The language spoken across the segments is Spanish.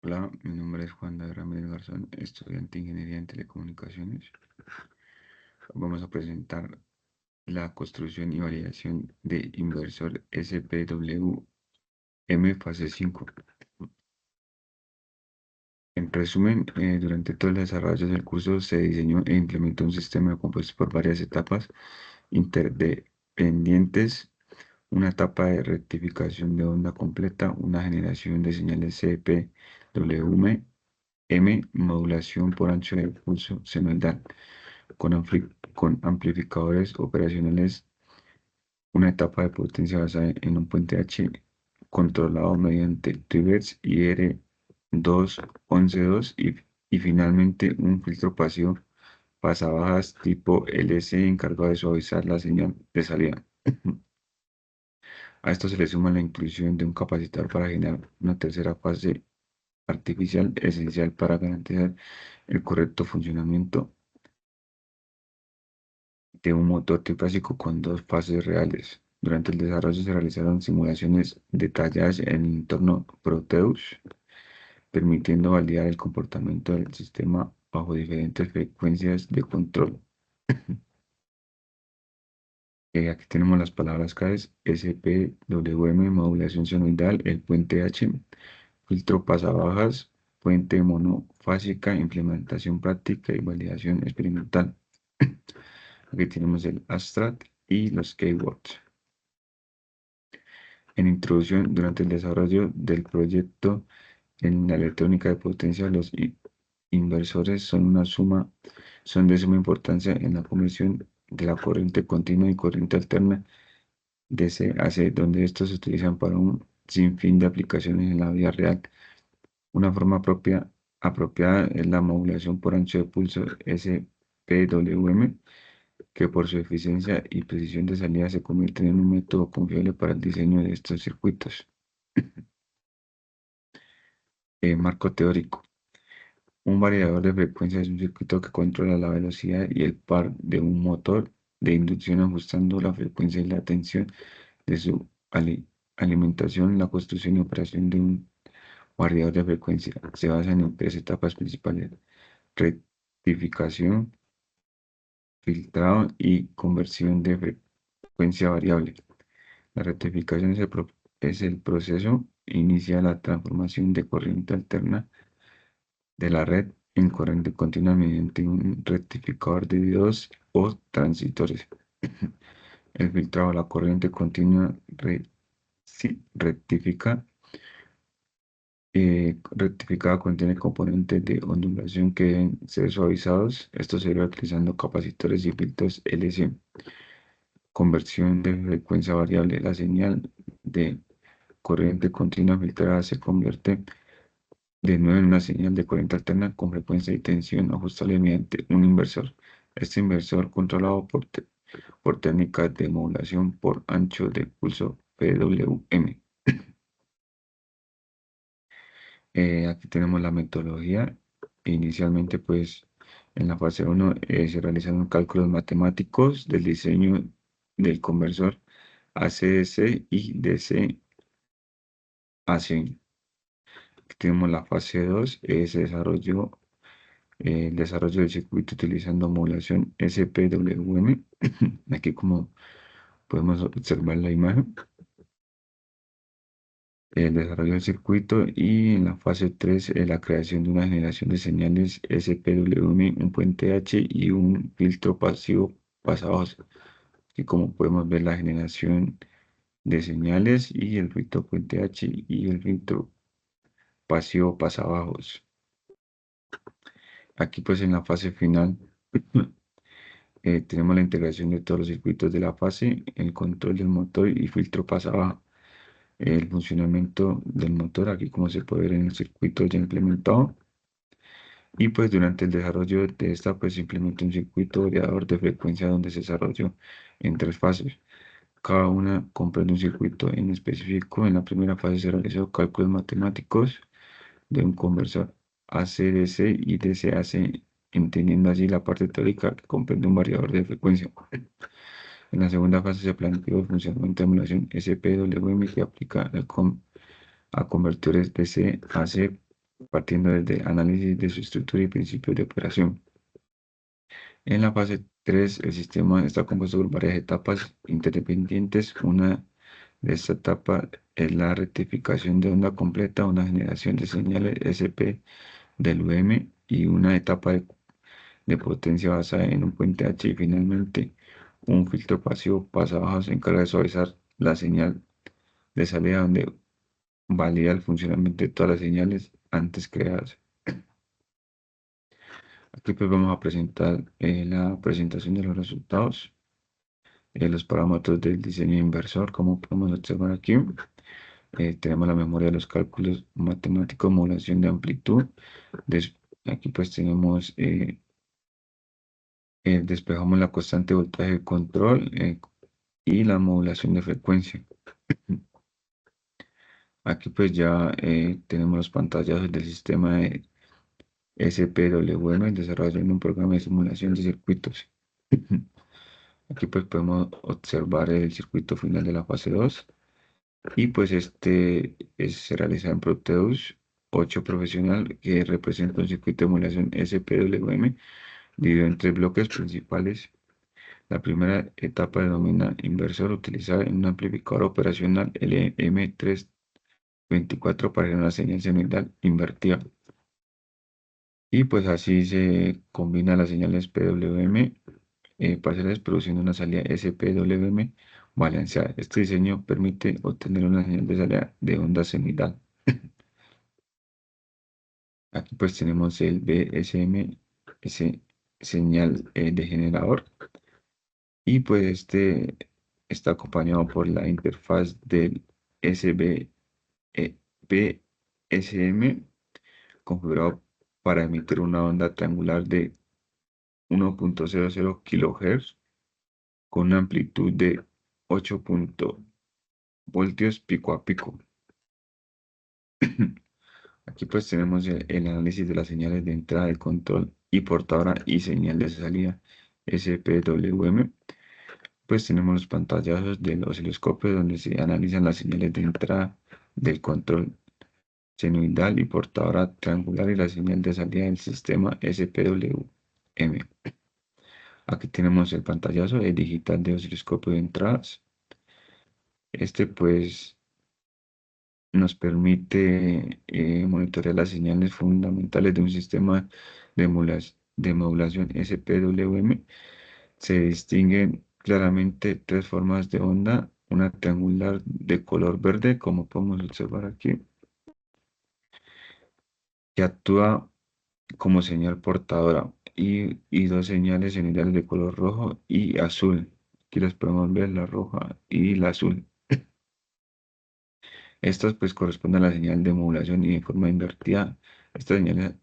Hola, mi nombre es Juan David Ramírez Garzón, estudiante de Ingeniería en Telecomunicaciones. Vamos a presentar la construcción y validación de inversor SPWM fase 5. En resumen, durante todo el desarrollo del curso se diseñó e implementó un sistema compuesto por varias etapas interdependientes, una etapa de rectificación de onda completa, una generación de señales CPWM, modulación por ancho de pulso senoidal con amplificadores operacionales, una etapa de potencia basada en un puente H controlado mediante drivers IR212 y finalmente un filtro pasivo pasabajas tipo LC encargado de suavizar la señal de salida. A esto se le suma la inclusión de un capacitor para generar una tercera fase artificial esencial para garantizar el correcto funcionamiento de un motor trifásico con dos fases reales. Durante el desarrollo se realizaron simulaciones detalladas en el entorno Proteus, permitiendo validar el comportamiento del sistema bajo diferentes frecuencias de control. Aquí tenemos las palabras claves: SPWM, modulación senoidal, el puente H, filtro pasabajas, puente monofásica, implementación práctica y validación experimental. Aquí tenemos el abstract y los keywords. En introducción, durante el desarrollo del proyecto en la electrónica de potencia, los inversores son de suma importancia en la conversión de la corriente continua y corriente alterna DC a AC, donde estos se utilizan para un sinfín de aplicaciones en la vida real. Una forma apropiada es la modulación por ancho de pulso SPWM, que por su eficiencia y precisión de salida se convierte en un método confiable para el diseño de estos circuitos. Marco teórico. Un variador de frecuencia es un circuito que controla la velocidad y el par de un motor de inducción ajustando la frecuencia y la tensión de su alimentación. La construcción y operación de un variador de frecuencia se basa en tres etapas principales: rectificación, filtrado y conversión de frecuencia variable. La rectificación es el proceso inicia la transformación de corriente alterna de la red en corriente continua mediante un rectificador de diodos o transistores. El filtrado, la corriente continua rectifica, rectificada contiene componentes de ondulación que deben ser suavizados. Esto se ve utilizando capacitores y filtros LC. Conversión de frecuencia variable. La señal de corriente continua filtrada se convierte de nuevo en una señal de corriente alterna con frecuencia y tensión ajustable mediante un inversor. Este inversor controlado por técnicas de modulación por ancho de pulso PWM. Aquí tenemos la metodología. Inicialmente, pues, en la fase 1 se realizan cálculos matemáticos del diseño del conversor ACDC y DC-AC. Aquí tenemos la fase 2, se desarrolló el desarrollo del circuito utilizando modulación SPWM. Aquí, como podemos observar la imagen, el desarrollo del circuito, y en la fase 3 la creación de una generación de señales SPWM, un puente H y un filtro pasivo pasados. Y como podemos ver, la generación de señales y el filtro puente H y el filtro pasivo pasabajos. Aquí, pues, en la fase final tenemos la integración de todos los circuitos de la fase, el control del motor y filtro pasabajo. El funcionamiento del motor, aquí como se puede ver en el circuito ya implementado. Y pues durante el desarrollo de esta, pues se implementó un circuito variador de frecuencia donde se desarrolló en tres fases. Cada una comprende un circuito en específico. En la primera fase se realizó cálculos matemáticos de un conversor AC-DC y DC-AC, entendiendo así la parte teórica que comprende un variador de frecuencia. En la segunda fase se planteó el funcionamiento de emulación SPWM que aplica a convertidores DC-AC partiendo desde análisis de su estructura y principios de operación. En la fase 3, el sistema está compuesto por varias etapas interdependientes. Una de estas etapas es la rectificación de onda completa, una generación de señales SP del UM y una etapa de potencia basada en un puente H y finalmente un filtro pasivo pasa-baja se encarga de suavizar la señal de salida donde valida el funcionamiento de todas las señales antes creadas. Aquí pues vamos a presentar la presentación de los resultados, los parámetros del diseño inversor, como podemos observar aquí. Tenemos la memoria de los cálculos matemáticos, modulación de amplitud. Des- Aquí pues tenemos, despejamos la constante de voltaje de control y la modulación de frecuencia. Aquí pues ya tenemos los pantallazos del sistema de SPWM desarrollando un programa de simulación de circuitos. Aquí pues podemos observar el circuito final de la fase 2 y pues se realiza en Proteus 8 profesional que representa un circuito de emulación SPWM dividido en tres bloques principales. La primera etapa denomina inversor utilizada en un amplificador operacional LM324 para generar una señal sinusoidal invertida. Y pues así se combina las señales PWM parciales produciendo una salida SPWM balanceada. Este diseño permite obtener una señal de salida de onda senoidal. Aquí pues tenemos el BSM, ese señal de generador. Y pues está acompañado por la interfaz del BSM configurado para emitir una onda triangular de 1.00 kHz con una amplitud de 8 voltios pico a pico. Aquí pues tenemos el análisis de las señales de entrada de control y portadora y señal de salida SPWM. Pues tenemos los pantallazos del osciloscopio donde se analizan las señales de entrada del control senoidal y portadora triangular y la señal de salida del sistema SPWM. Aquí tenemos el pantallazo de digital de osciloscopio de entradas. Pues nos permite monitorear las señales fundamentales de un sistema de modulación SPWM. Se distinguen claramente tres formas de onda, una triangular de color verde, como podemos observar aquí, que actúa como señal portadora, y dos señales senoidales de color rojo y azul. Aquí las podemos ver, la roja y la azul. Estas pues corresponden a la señal de modulación y de forma invertida. Estas señales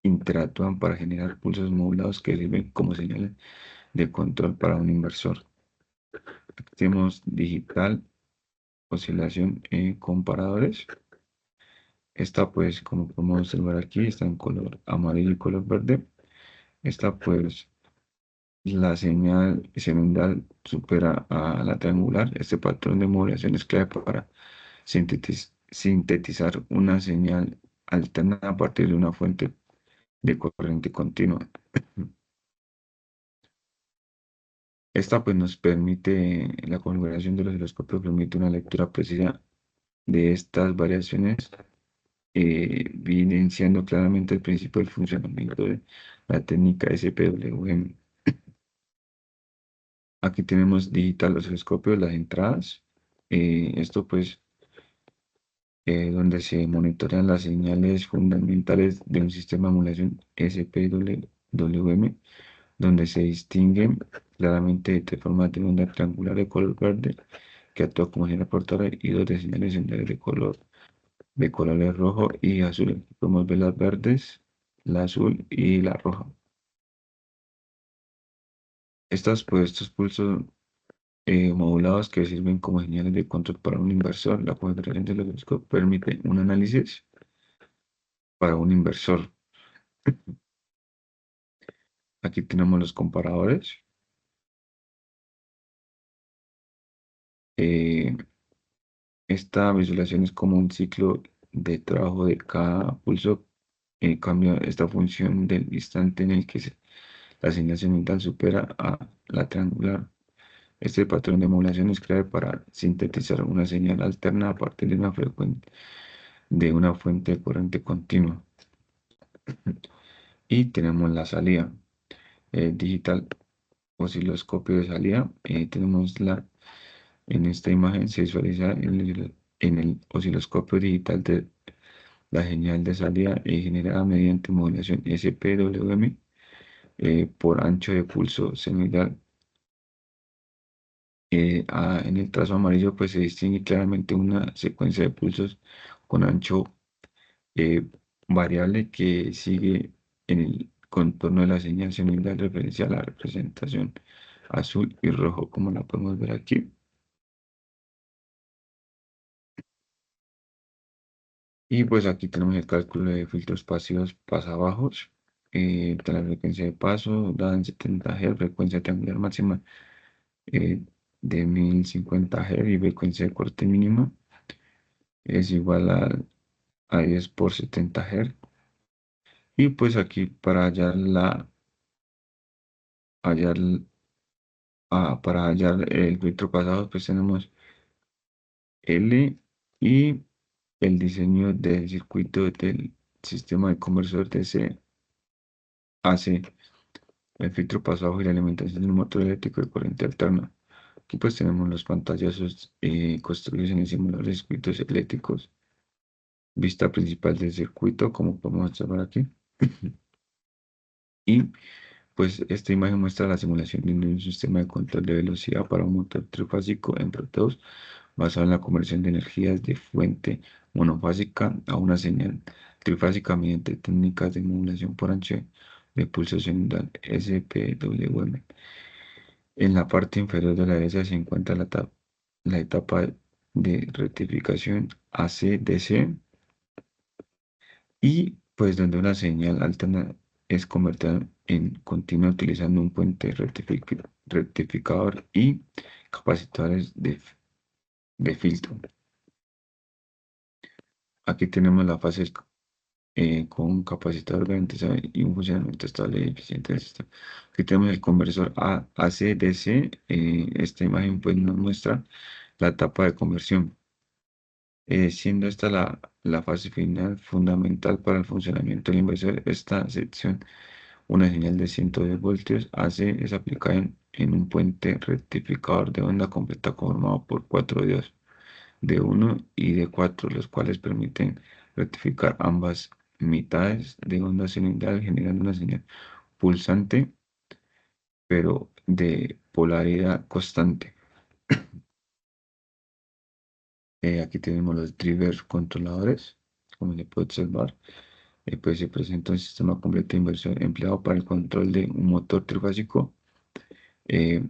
interactúan para generar pulsos modulados que sirven como señales de control para un inversor. Aquí tenemos digital, oscilación en comparadores. Esta pues como podemos observar aquí está en color amarillo y color verde. Esta pues la señal senoidal supera a la triangular. Este patrón de modulación es clave para sintetizar una señal alterna a partir de una fuente de corriente continua. Esta pues nos permite, la configuración de los osciloscopios permite una lectura precisa de estas variaciones, evidenciando claramente el principio del funcionamiento de la técnica SPWM. Aquí tenemos digital osciloscopio, las entradas. Esto pues donde se monitorean las señales fundamentales de un sistema de emulación SPWM, donde se distinguen claramente de formas de onda triangular de color verde que actúa como señal portadora y dos de señales secundarias de colores rojo y azul. Aquí podemos ver las verdes, la azul y la roja. Estos pulsos modulados que sirven como señales de control para un inversor, la configuración de los permite un análisis para un inversor. Aquí tenemos los comparadores. Eh, Esta visualización es como un ciclo de trabajo de cada pulso cambia esta función del instante en el que la señal cenital supera a la triangular. Este patrón de modulación es clave para sintetizar una señal alterna a partir de una fuente de corriente continua. Y tenemos la salida digital, osciloscopio de salida. Tenemos en esta imagen se visualiza en el osciloscopio digital de la señal de salida generada mediante modulación SPWM por ancho de pulso senoidal. En el trazo amarillo pues se distingue claramente una secuencia de pulsos con ancho eh, variable que sigue en el contorno de la señal senoidal referencia a la representación azul y rojo como la podemos ver aquí. Y pues aquí tenemos el cálculo de filtros pasivos pasabajos de la frecuencia de paso dada en 70 Hz, frecuencia triangular máxima eh, de 1050 Hz y frecuencia de corte mínima es igual a 10 por 70 Hz. Y pues aquí para hallar, para hallar el filtro pasado pues tenemos L y el diseño del circuito del sistema de conversor DC AC, el filtro pasado y la alimentación del motor eléctrico de corriente alterna. Aquí pues tenemos los pantallazos construidos en el simulador de circuitos eléctricos, vista principal del circuito, como podemos observar aquí. Y pues esta imagen muestra la simulación de un sistema de control de velocidad para un motor trifásico en Proteus basado en la conversión de energías de fuente monofásica a una señal trifásica mediante técnicas de modulación por ancho de pulsación unidad SPWM. En la parte inferior de la derecha se encuentra la etapa de rectificación AC-DC y pues donde una señal alterna es convertida en continua utilizando un puente rectificador y capacitores de filtro. Aquí tenemos la fase con un capacitor garantizado y un funcionamiento estable y eficiente del sistema. Aquí tenemos el conversor AC-DC. Esta imagen pues nos muestra la etapa de conversión, siendo esta la fase final fundamental para el funcionamiento del inversor. Esta sección, una señal de 110 voltios AC es aplicada en un puente rectificador de onda completa conformado por cuatro diodos de 1 y de 4, los cuales permiten rectificar ambas mitades de onda cilindral generando una señal pulsante pero de polaridad constante. Aquí tenemos los drivers controladores, como se puede observar. Pues se presenta un sistema completo de inversión empleado para el control de un motor trifásico, eh,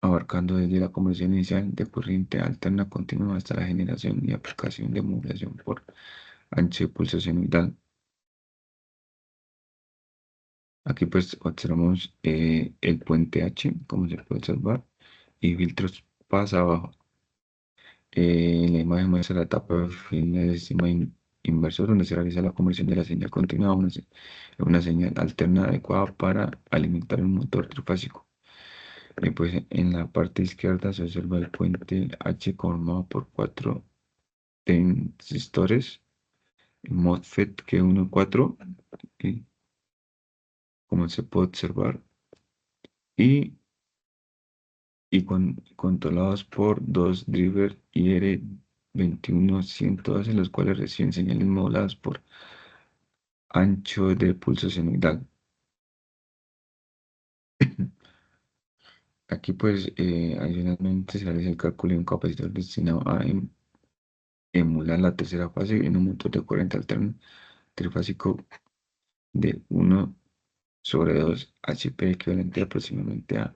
abarcando desde la conversión inicial de corriente alterna continua hasta la generación y aplicación de modulación por ancho de pulsación unidad. Aquí pues observamos el puente H, como se puede observar, y filtros pasa abajo. La imagen muestra la etapa final del sistema inversor donde se realiza la conversión de la señal continua a una señal alterna adecuada para alimentar un motor trifásico. Pues en la parte izquierda se observa el puente H formado por cuatro transistores MOSFET G1-4, y como se puede observar, y controlados por dos drivers IR21112, los cuales reciben señales moduladas por ancho de pulso senoidal. Aquí pues adicionalmente se realiza el cálculo de un capacitor destinado a emular la tercera fase en un motor de corriente alterna trifásico de 1/2 HP equivalente aproximadamente a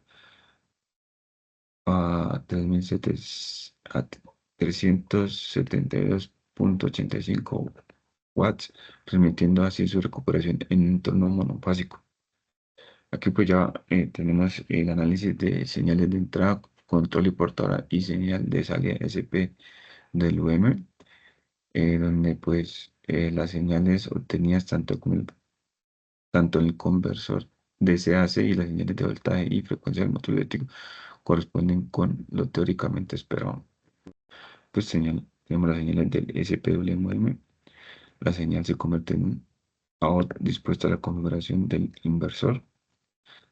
372.85 watts, permitiendo así su recuperación en un entorno monofásico. Aquí pues ya tenemos el análisis de señales de entrada, control y portadora y señal de salida SP del UM, donde pues las señales obtenidas tanto en el conversor de CAC y las señales de voltaje y frecuencia del motor eléctrico corresponden con lo teóricamente esperado. Pues tenemos las señales del SPWM. La señal se convierte en un out dispuesto a la configuración del inversor.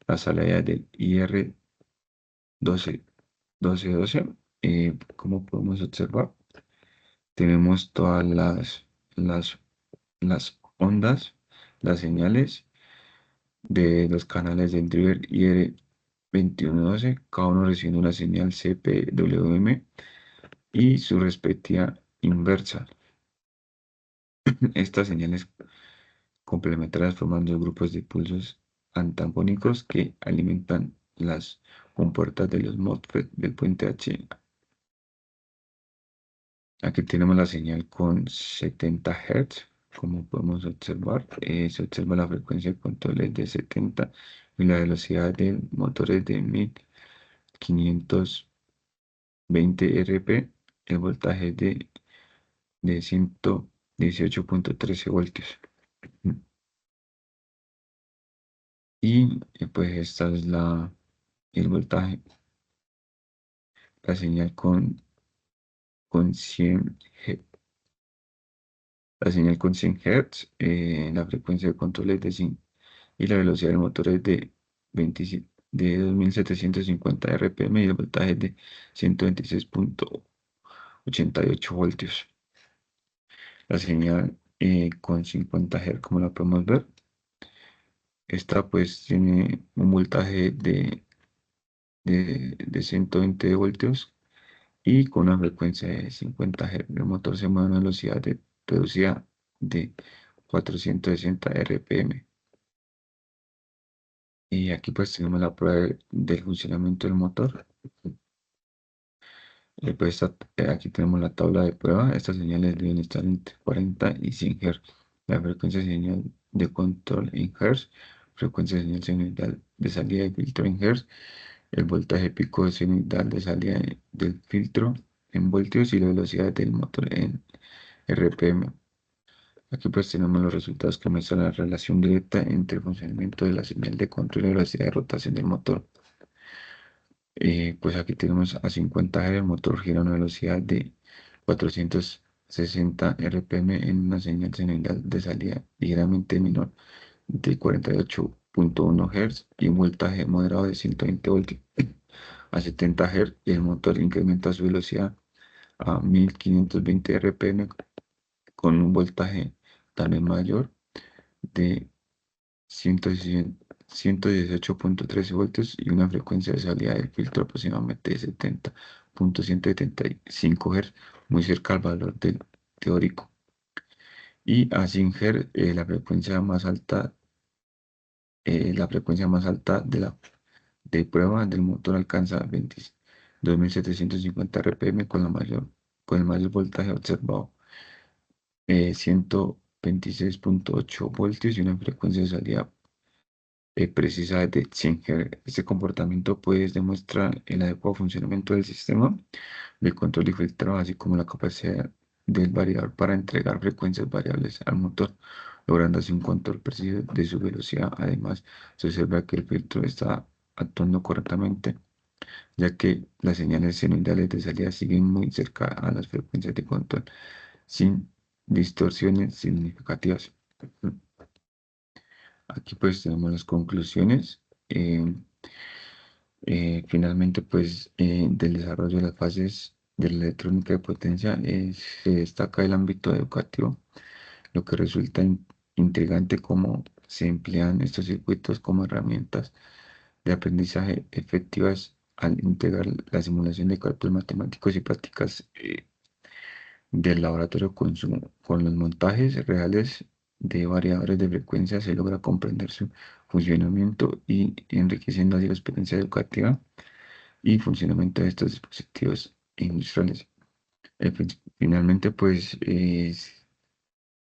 La salida del IR1212, como podemos observar, tenemos todas las, las ondas, las señales de los canales del driver IR2112, cada uno recibiendo una señal CPWM y su respectiva inversa. Estas señales complementarias forman dos grupos de pulsos antagónicos que alimentan las compuertas de los MOSFET del puente H. Aquí tenemos la señal con 70 Hz. Como podemos observar, se observa la frecuencia de control es de 70 y la velocidad del motor es de 1520 RP. El voltaje es de 118.13 voltios. Y pues esta es el voltaje, la señal con 100 Hz. La señal con 100 Hz, la frecuencia de control es de 100 y la velocidad del motor es de 27 de 2750 RPM y el voltaje es de 126.88 voltios. La señal con 50 Hz, como la podemos ver, esta pues tiene un voltaje de 120 voltios y con una frecuencia de 50 Hz. El motor se mueve a una velocidad reducida de 460 RPM. Y aquí pues tenemos la prueba del funcionamiento del motor. Pues aquí tenemos la tabla de prueba. Estas señales deben estar entre 40 y 100 Hz. La frecuencia de señal de control en Hz, frecuencia de señal senoidal de salida de filtro en Hz, el voltaje pico senoidal de salida del filtro en voltios y la velocidad del motor en RPM. Aquí pues tenemos los resultados que muestran la relación directa entre el funcionamiento de la señal de control y la velocidad de rotación del motor. Pues aquí tenemos a 50 Hz, el motor gira a una velocidad de 460 RPM en una señal senoidal de salida ligeramente menor de 48.1 Hz y un voltaje moderado de 120 voltios. A 70 Hz el motor incrementa su velocidad a 1520 RPM con un voltaje también mayor de 118.13 voltios y una frecuencia de salida del filtro aproximadamente de 70.175 Hz, muy cerca al valor del teórico. Y a 100 Hz, la frecuencia más alta de prueba del motor alcanza 22.750 RPM con el mayor voltaje observado, 126.8 voltios y una frecuencia de salida precisa de 100 Hz. Este comportamiento pues demuestra el adecuado funcionamiento del sistema de control y filtrado, así como la capacidad del variador para entregar frecuencias variables al motor, logrando así un control preciso de su velocidad. Además, se observa que el filtro está actuando correctamente, ya que las señales senoidales de salida siguen muy cerca a las frecuencias de control, sin distorsiones significativas. Aquí pues tenemos las conclusiones. Eh, Finalmente, pues del desarrollo de las fases de la electrónica de potencia se destaca el ámbito educativo, lo que resulta intrigante cómo se emplean estos circuitos como herramientas de aprendizaje efectivas al integrar la simulación de cálculos matemáticos y prácticas del laboratorio con los montajes reales de variadores de frecuencia. Se logra comprender su funcionamiento y enriqueciendo así la experiencia educativa y funcionamiento de estos dispositivos industriales. Finalmente, pues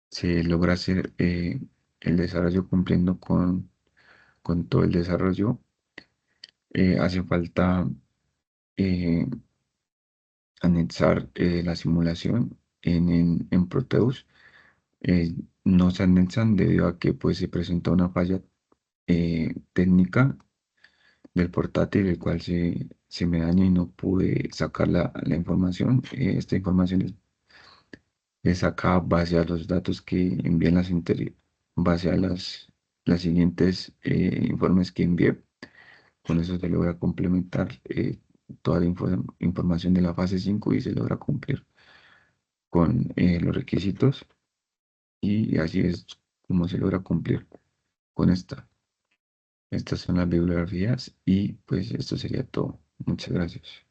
se logra hacer el desarrollo cumpliendo con todo el desarrollo. Hace falta eh, anexar la simulación en Proteus. no se anexan debido a que pues se presentó una falla técnica del portátil, el cual se me daña y no pude sacar la información. Esta información es sacada base a los datos que envían base a las siguientes informes que envié. Con eso se logra complementar toda la información de la fase 5 y se logra cumplir con los requisitos, y así es como se logra cumplir con esta. Estas son las bibliografías y pues esto sería todo. Muchas gracias.